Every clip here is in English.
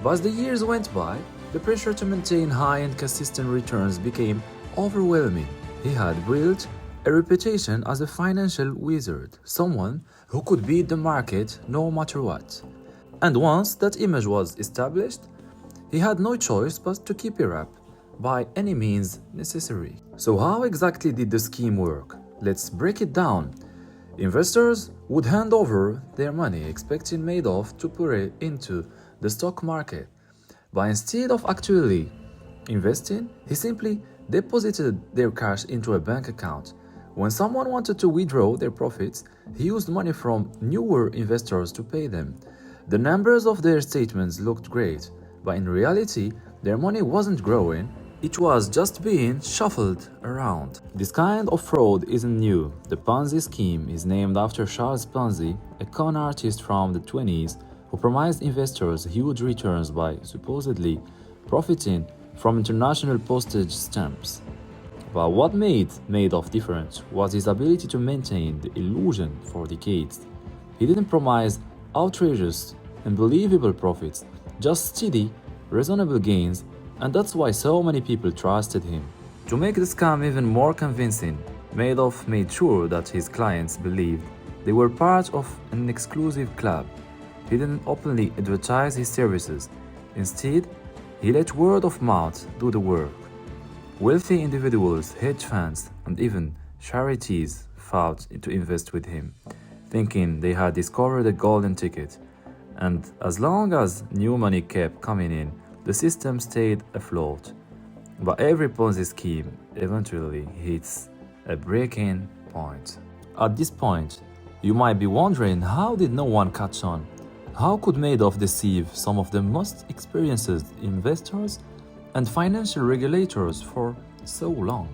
But as the years went by, the pressure to maintain high and consistent returns became overwhelming. He had built a reputation as a financial wizard, someone who could beat the market no matter what. And once that image was established, he had no choice but to keep it up by any means necessary. So how exactly did the scheme work? Let's break it down. Investors would hand over their money expecting Madoff to put it into the stock market. But instead of actually investing, he simply deposited their cash into a bank account. When someone wanted to withdraw their profits, he used money from newer investors to pay them. The numbers of their statements looked great, but in reality, their money wasn't growing, it was just being shuffled around. This kind of fraud isn't new. The Ponzi scheme is named after Charles Ponzi, a con artist from the 20s who promised investors huge returns by supposedly profiting from international postage stamps. But what made Madoff different was his ability to maintain the illusion for decades. He didn't promise outrageous, unbelievable profits, just steady, reasonable gains, and that's why so many people trusted him. To make the scam even more convincing, Madoff made sure that his clients believed they were part of an exclusive club. He didn't openly advertise his services. Instead, he let word of mouth do the work. Wealthy individuals, hedge funds, and even charities fought to invest with him, thinking they had discovered a golden ticket. And as long as new money kept coming in, the system stayed afloat. But every Ponzi scheme eventually hits a breaking point. At this point, you might be wondering, how did no one catch on? How could Madoff deceive some of the most experienced investors and financial regulators for so long?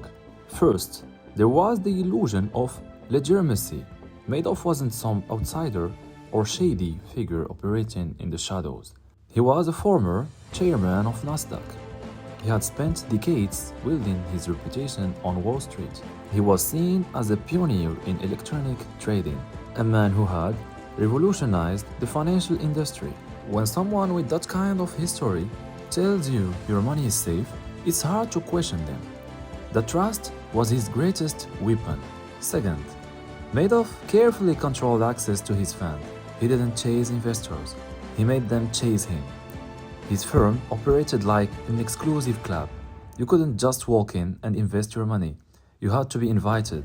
First, there was the illusion of legitimacy. Madoff wasn't some outsider or shady figure operating in the shadows. He was a former chairman of Nasdaq. He had spent decades building his reputation on Wall Street. He was seen as a pioneer in electronic trading, a man who had revolutionized the financial industry. When someone with that kind of history tells you your money is safe, it's hard to question them. The trust was his greatest weapon. Second, Madoff carefully controlled access to his fund. He didn't chase investors, he made them chase him. His firm operated like an exclusive club. You couldn't just walk in and invest your money. You had to be invited.